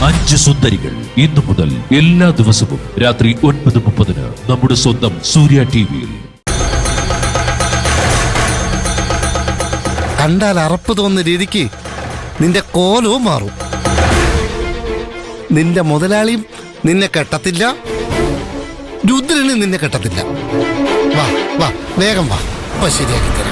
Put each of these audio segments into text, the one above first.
5 സുന്ദരികൾ ഇന്നു മുതൽ എല്ലാ ദിവസവും രാത്രി 9:30 നമ്മുടെ സ്വന്തം സൂര്യ ടിവിയിൽ. കണ്ടാൽ അറപ്പ് തോന്നുന്ന രീതിക്ക് നിന്റെ കോലവും മാറും. നിന്റെ മുതലാളിയും നിന്നെ കെട്ടത്തില്ല, രുദ്രനും നിന്നെ കെട്ടത്തില്ല. വാ വാ വേഗം വാ, അപ്പൊ ശരിയാക്കി തരാം.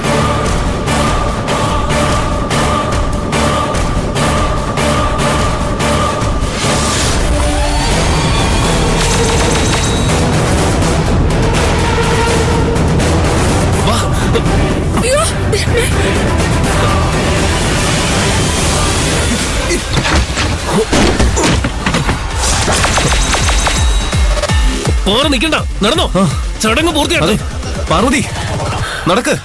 പോറെ നിൽക്കണ്ട, നടന്നോ. ചടങ്ങ് പൂർത്തിയാണ്. പാർവതി നടക്ക്.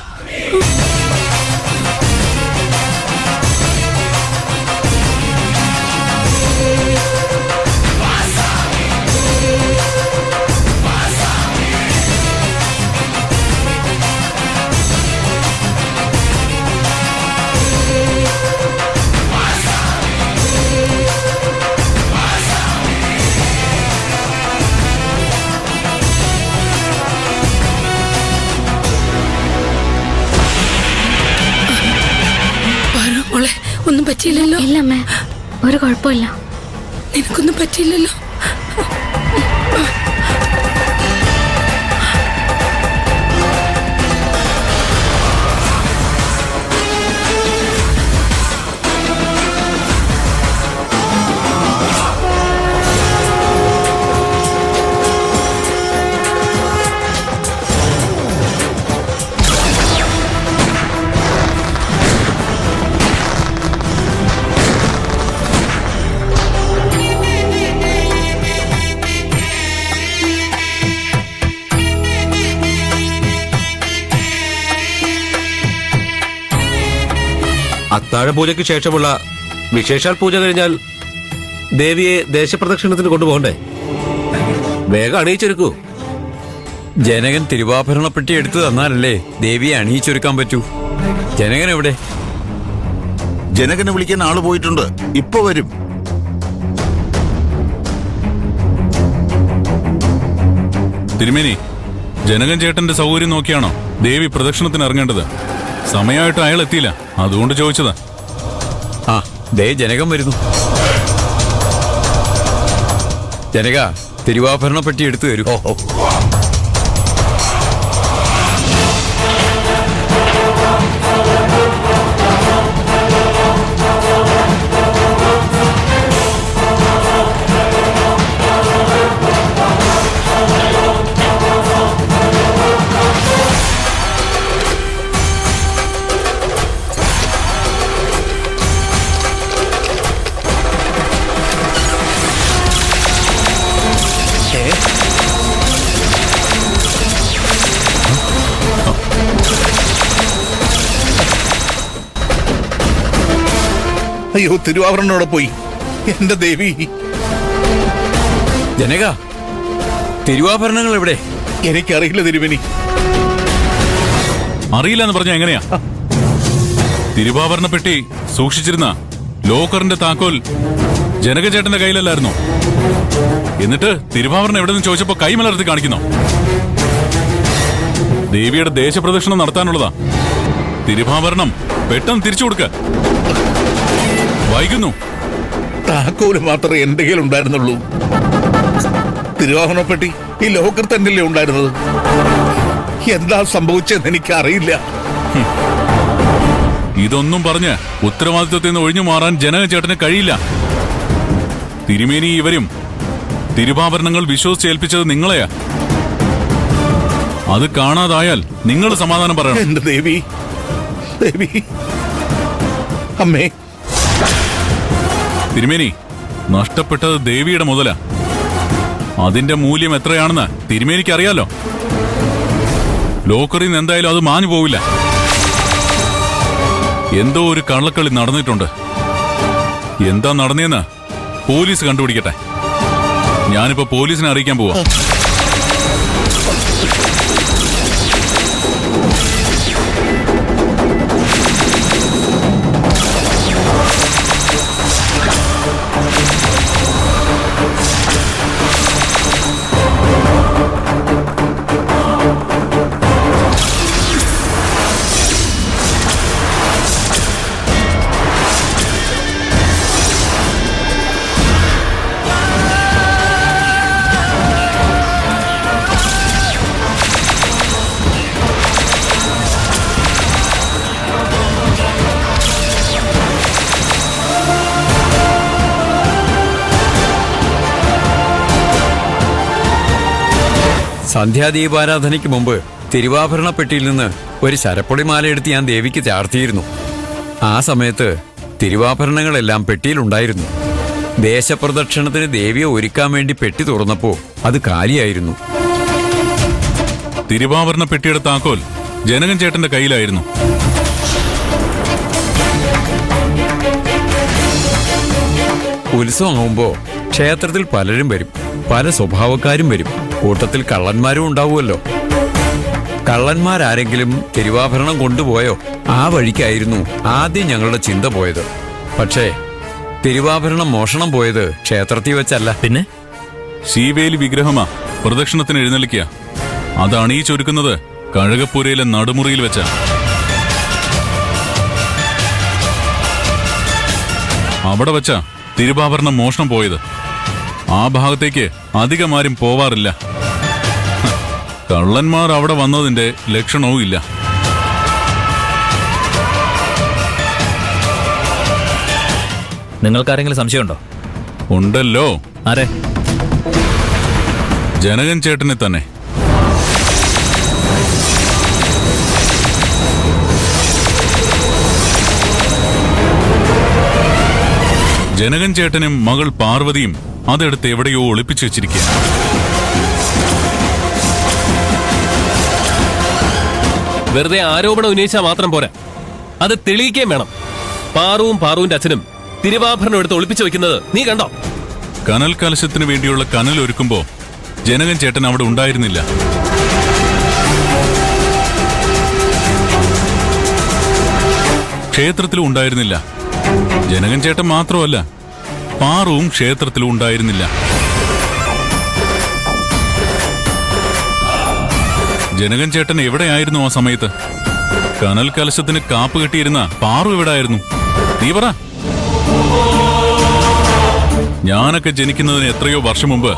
ഒന്നും പറ്റിയില്ലല്ലോ? ഇല്ലമ്മേ, ഒരു കുഴപ്പമില്ല. നിനക്കൊന്നും പറ്റിയില്ലല്ലോ? അത്താഴ പൂജയ്ക്ക് ശേഷമുള്ള വിശേഷാൽ പൂജ കഴിഞ്ഞാൽ ദേവിയെ ദേശപ്രദക്ഷിണത്തിന് കൊണ്ടുപോകണ്ടേ? വേഗം അണിയിച്ചൊരുക്കൂ. ജനകൻ തിരുവാഭരണപ്പെട്ടി എടുത്തു തന്നാലല്ലേ ദേവിയെ അണിയിച്ചൊരുക്കാൻ പറ്റൂ. ജനകൻ എവിടെ? ജനകനെ വിളിക്കാൻ ആള് പോയിട്ടുണ്ട്, ഇപ്പൊ വരും. തിരുമേനി, ജനകൻ ചേട്ടന്റെ സൗകര്യം നോക്കിയാണോ ദേവി പ്രദക്ഷിണത്തിന് ഇറങ്ങേണ്ടത്? സമയമായിട്ട് അയാൾ എത്തിയില്ല, അതുകൊണ്ട് ചോദിച്ചതാ. ആ, ദേ ജനകൻ വരുന്നു. ജനക, തിരുവാഭരണപ്പെട്ടി എടുത്തു തരൂ. അയ്യോ, തിരുവാഭരണോടെ പോയി എന്റെ ദേവി. ജനക, തിരുവാഭരണങ്ങൾ എവിടെ? എനിക്കറിയില്ല തിരുമേനി. അറിയില്ല എന്ന് പറഞ്ഞാ എങ്ങനെയാ? തിരുവാഭരണ പെട്ടി സൂക്ഷിച്ചിരുന്ന ലോക്കറിന്റെ താക്കോൽ ജനകചേട്ടന്റെ കയ്യിലല്ലായിരുന്നോ? എന്നിട്ട് തിരുവാഭരണം എവിടെന്ന് ചോദിച്ചപ്പോ കൈമലർത്തി കാണിക്കുന്നോ? ദേവിയുടെ ദേശപ്രദക്ഷിണം നടത്താനുള്ളതാ. തിരുവാഭരണം പെട്ടെന്ന് തിരിച്ചു കൊടുക്ക. വൈകുന്നു. താക്കോല് മാത്രമേ എന്റെ കയ്യിൽ ഉണ്ടായിരുന്നുള്ളൂ. തിരുവാഭരണപ്പെട്ടി ഈ ലോക്കർ തന്നെയല്ലേ ഉണ്ടായിരുന്നത്. എന്താ സംഭവിച്ചെന്ന് എനിക്ക് അറിയില്ല. ഇതൊന്നും പറഞ്ഞ് ഉത്തരവാദിത്വത്തിൽ നിന്ന് ഒഴിഞ്ഞു മാറാൻ ജനകചേട്ടന് കഴിയില്ല. തിരുമേനി ഇവരും തിരുവാഭരണങ്ങൾ വിശ്വസിച്ചേൽപ്പിച്ചത് നിങ്ങളെയാ. അത് കാണാതായാൽ നിങ്ങൾ സമാധാനം പറയണം. എന്റെ ദേവി, ദേവി, അമ്മേ. തിരുമേനി, നഷ്ടപ്പെട്ടത് ദേവിയുടെ മുതലാ. അതിന്റെ മൂല്യം എത്രയാണെന്ന് തിരുമേനിക്ക് അറിയാലോ. ലോക്കറിൽ നിന്ന് എന്തായാലും അത് മാഞ്ഞു പോവില്ല. എന്തോ ഒരു കള്ളക്കളി നടന്നിട്ടുണ്ട്. എന്താ നടന്നേന്ന് പോലീസ് കണ്ടുപിടിക്കട്ടെ. ഞാനിപ്പോ പോലീസിനെ അറിയിക്കാൻ പോവാ. സന്ധ്യാദീപാരാധനയ്ക്ക് മുമ്പ് തിരുവാഭരണ പെട്ടിയിൽ നിന്ന് ഒരു ശരപ്പൊളി മാലയെടുത്ത് ഞാൻ ദേവിക്ക് ചാർത്തിയിരുന്നു. ആ സമയത്ത് തിരുവാഭരണങ്ങളെല്ലാം പെട്ടിയിലുണ്ടായിരുന്നു. ദേശപ്രദക്ഷിണത്തിന് ദേവിയെ ഒരുക്കാൻ വേണ്ടി പെട്ടി തുറന്നപ്പോ അത് കാലിയായിരുന്നു. തിരുവാഭരണ പെട്ടിയുടെ താക്കോൽ ജനകൻ ചേട്ടന്റെ കയ്യിലായിരുന്നു. ഉത്സവമാകുമ്പോ ക്ഷേത്രത്തിൽ പലരും വരും, പല സ്വഭാവക്കാരും വരും. കൂട്ടത്തിൽ കള്ളന്മാരും ഉണ്ടാവുമല്ലോ. കള്ളന്മാരാരെങ്കിലും തിരുവാഭരണം കൊണ്ടുപോയോ? ആ വഴിക്കായിരുന്നു ആദ്യം ഞങ്ങളുടെ ചിന്ത പോയത്. പക്ഷേ തിരുവാഭരണം മോഷണം പോയത് ക്ഷേത്രത്തിൽ വെച്ചല്ല. പിന്നെ ശീവേലി വിഗ്രഹമാ പ്രദക്ഷിണത്തിന് എഴുന്നള്ളിക്കുക. അത് അണിയിച്ചൊരുക്കുന്നത് കഴകപ്പുരയിലെ നടുമുറിയിൽ വെച്ച. അവിടെ വെച്ച തിരുവാഭരണം മോഷണം പോയത്. ആ ഭാഗത്തേക്ക് അധികമാരും പോവാറില്ല. കള്ളന്മാർ അവിടെ വന്നതിന്റെ ലക്ഷണവും ഇല്ല. നിങ്ങൾക്കാരെങ്കിലും സംശയമുണ്ടോ? ഉണ്ടല്ലോ. ആരെ? ജനകൻ ചേട്ടനെ തന്നെ. ജനകൻ ചേട്ടനും മകൾ പാർവതിയും അതെടുത്ത് എവിടെയോ ഒളിപ്പിച്ചു വെച്ചിരിക്കുക. വെറുതെ ആരോപണം ഉന്നയിച്ചാൽ മാത്രം പോരാ, അത് തെളിയിക്കുകയും വേണം. പാറുവിന്റെ അച്ഛനും തിരുവാഭരണം എടുത്ത് ഒളിപ്പിച്ചു വെക്കുന്നത് നീ കണ്ടോ? കനൽ കലശത്തിന് വേണ്ടിയുള്ള കനൽ ഒരുക്കുമ്പോ ജനകൻ ചേട്ടൻ അവിടെ ഉണ്ടായിരുന്നില്ല. ക്ഷേത്രത്തിലും ഉണ്ടായിരുന്നില്ല. ജനകൻ ചേട്ടൻ മാത്രമല്ല, പാറുവും ക്ഷേത്രത്തിലും ഉണ്ടായിരുന്നില്ല. ജനകൻ ചേട്ടൻ എവിടെയായിരുന്നു ആ സമയത്ത്? കനൽ കലശത്തിന് കാപ്പ് കെട്ടിയിരുന്ന പാറു എവിടെയായിരുന്നു? നീ പറ. ഞാനൊക്കെ ജനിക്കുന്നതിന് എത്രയോ വർഷം മുമ്പ്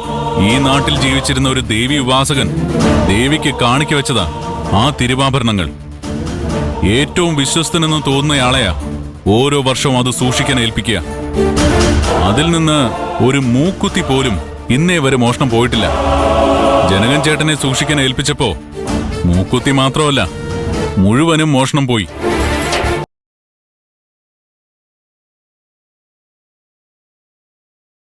ഈ നാട്ടിൽ ജീവിച്ചിരുന്ന ഒരു ദേവി ഉപാസകൻ ദേവിക്ക് കാണിക്ക വെച്ചതാ ആ തിരുവാഭരണങ്ങൾ. ഏറ്റവും വിശ്വസ്തനെന്ന് തോന്നുന്നയാളെയാ ഓരോ വർഷവും അത് സൂക്ഷിക്കാൻ ഏൽപ്പിക്കുക. അതിൽ നിന്ന് ഒരു മൂക്കുത്തി പോലും ഇന്നേ വരെ മോഷണം പോയിട്ടില്ല. ജനകൻ ചേട്ടനെ സൂക്ഷിക്കാൻ ഏൽപ്പിച്ചപ്പോ മൂക്കുത്തി മാത്രമല്ല, മുഴുവനും മോഷണം പോയി.